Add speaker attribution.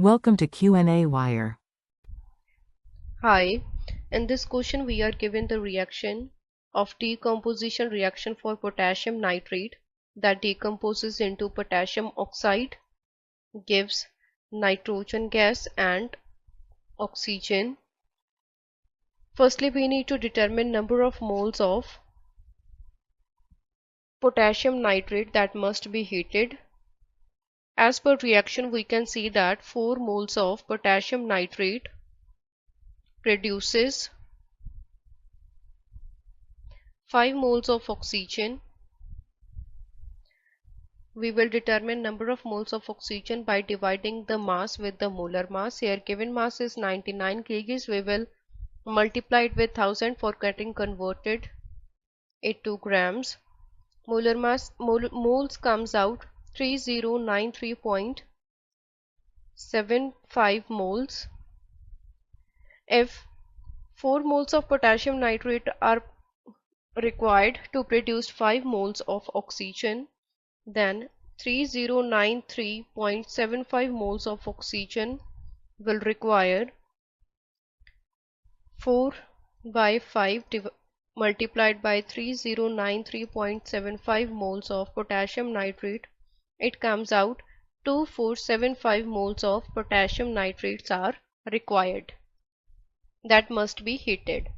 Speaker 1: Welcome to qnawire.
Speaker 2: Hi, in this question we are given the reaction of decomposition reaction for potassium nitrate that decomposes into potassium oxide, gives nitrogen gas and oxygen. Firstly, we need to determine number of moles of potassium nitrate that must be heated. As per reaction, we can see that 4 moles of potassium nitrate produces 5 moles of oxygen. We will determine number of moles of oxygen by dividing the mass with the molar mass. Here given mass is 99 kgs. We will multiply it with 1000 for getting converted it to grams. Molar mass moles comes out 3093.75 moles. If 4 moles of potassium nitrate are required to produce 5 moles of oxygen, then 3093.75 moles of oxygen will require 4 by 5 multiplied by 3093.75 moles of potassium nitrate. It comes out 2475 moles of potassium nitrates are required that must be heated.